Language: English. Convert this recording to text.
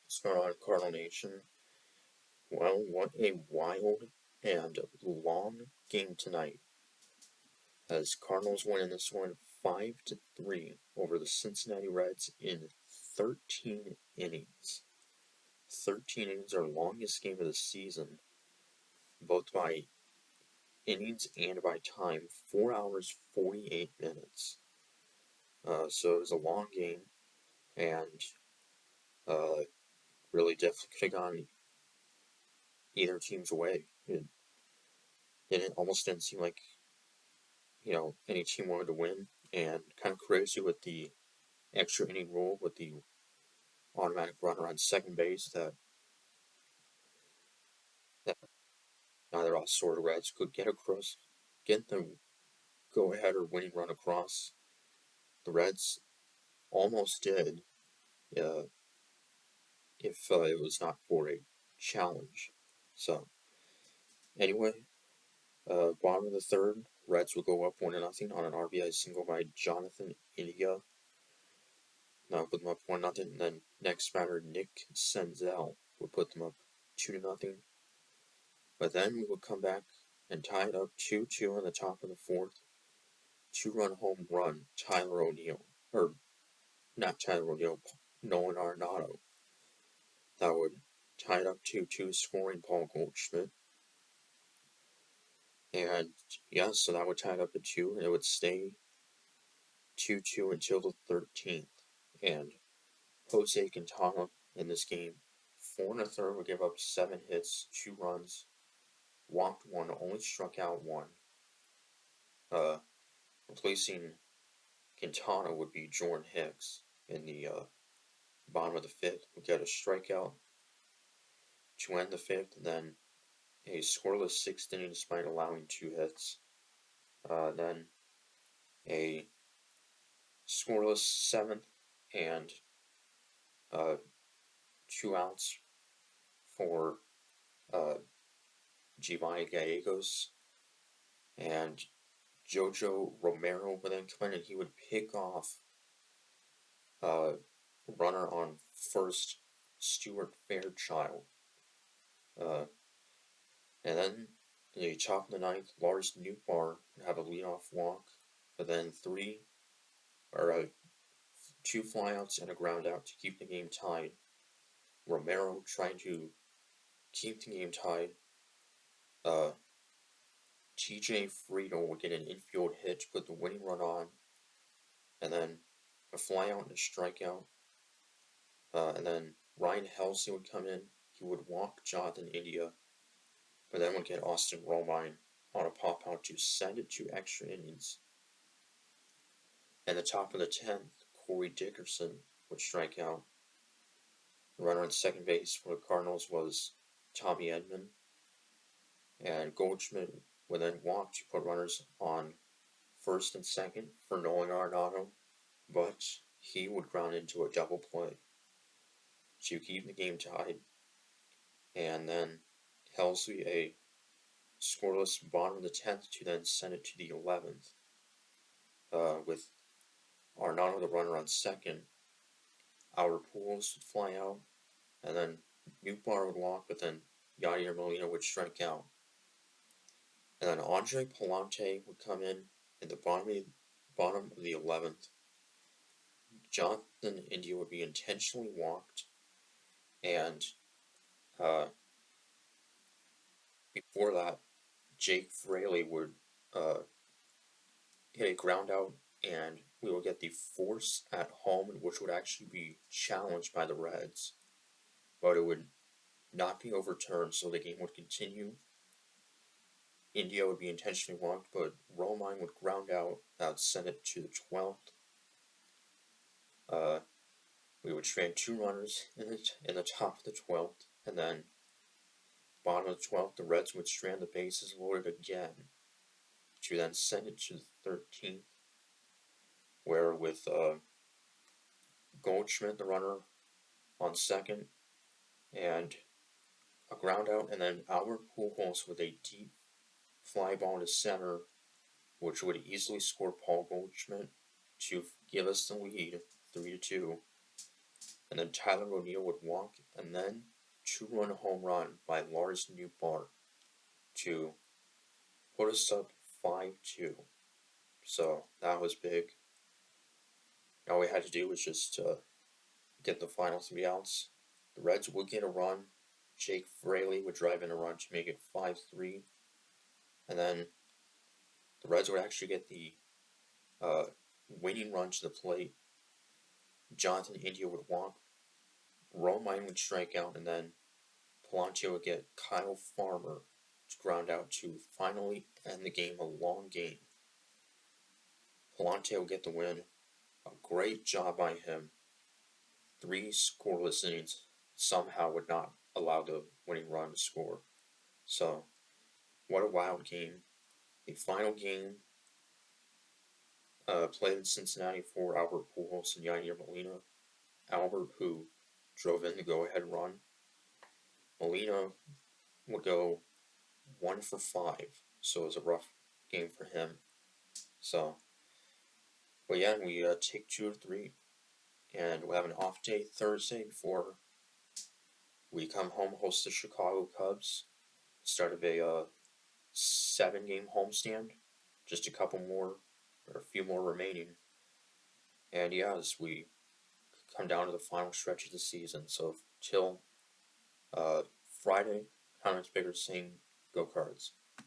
What's going on, Cardinal Nation? Well, what a wild and long game tonight, as Cardinals win in this one 5-3 over the Cincinnati Reds in 13 innings. 13 innings, our longest game of the season, both by innings and by time, 4 hours 48 minutes. So it was a long game, and really definitely could have gone either team's way. It almost didn't seem like any team wanted to win, and kind of crazy with the extra inning rule with the automatic runner on second base that neither us or the Reds could get the go ahead or winning run across. The Reds almost did, uh, if it was not for a challenge. So anyway, bottom of the third, Reds would go up 1-0 on an RBI single by Jonathan India. Now put them up 1-0, and then next batter Nick Senzel would put them up 2-0. But then we would come back and tie it up 2-2 on the top of the fourth. 2-run home run, Tyler O'Neill. Or, not Tyler O'Neill, Nolan Arenado. That would tie it up 2-2, scoring Paul Goldschmidt. And, yeah, so that would tie it up at 2, and it would stay 2-2 until the 13th. And Jose Quintana in this game, 4 1/3, would give up 7 hits, 2 runs, walked 1, only struck out 1. Replacing Quintana would be Jordan Hicks in the bottom of the fifth. We get a strikeout to end the fifth, and then a scoreless sixth inning despite allowing 2 hits. Then a scoreless seventh and 2 outs for Giovanni Gallegos, and Jojo Romero would then come in and he would pick off runner on first, Stuart Fairchild. And then in the top of the ninth, Lars Nootbaar would have a leadoff walk, but then 2 flyouts and a ground out to keep the game tied. Romero trying to keep the game tied. TJ Friedel would get an infield hit to put the winning run on, and then a flyout and a strikeout. And then Ryan Helsey would come in. He would walk Jonathan India, but then would get Austin Romine on a pop out to send it to extra innings. And the top of the 10th, Corey Dickerson would strike out. The runner on second base for the Cardinals was Tommy Edman, and Goldschmidt would then walk to put runners on first and second for Nolan Arenado, but he would ground into a double play to keep the game tied. And then Helsley a scoreless bottom of the 10th to then send it to the 11th, with Arenado the runner on second. Our Pools would fly out, and then Nootbaar would walk, but then Yadier Molina would strike out. And then Andre Palante would come in at the bottom of the 11th. Jonathan India would be intentionally walked, and before that, Jake Fraley would hit a ground out, and we will get the force at home, which would actually be challenged by the Reds, but it would not be overturned, so the game would continue. India would be intentionally walked, but Romine would ground out. That would send it to the 12th. We would strand 2 runners in the top of the 12th, and then bottom of the 12th, the Reds would strand the bases loaded again to then send it to the 13th, where with Goldschmidt, the runner, on second, and a ground out, and then Albert Pujols with a deep fly ball to center, which would easily score Paul Goldschmidt to give us the lead, 3-2. and then Tyler O'Neill would walk, and then two-run home run by Lars Nootbaar to put us up 5-2. So that was big. All we had to do was just get the final three outs. The Reds would get a run. Jake Fraley would drive in a run to make it 5-3. And then the Reds would actually get the uh, winning run to the plate. Jonathan India would walk. Romine would strike out, and then Palante would get Kyle Farmer to ground out to finally end the game, a long game. Palante would get the win. A great job by him. 3 scoreless innings somehow would not allow the winning run to score. So, what a wild game. The final game played in Cincinnati for Albert Pujols and Yadier Molina. Albert, who drove in the go-ahead run. Molina would go 1 for 5, so it was a rough game for him. So, but yeah, we take 2 of 3, and we'll have an off day Thursday before we come home, host the Chicago Cubs. Start of a 7-game homestand, just a couple more, or a few more remaining. And yeah, as we come down to the final stretch of the season, so till Friday, Connor's Bigger saying, go Cards.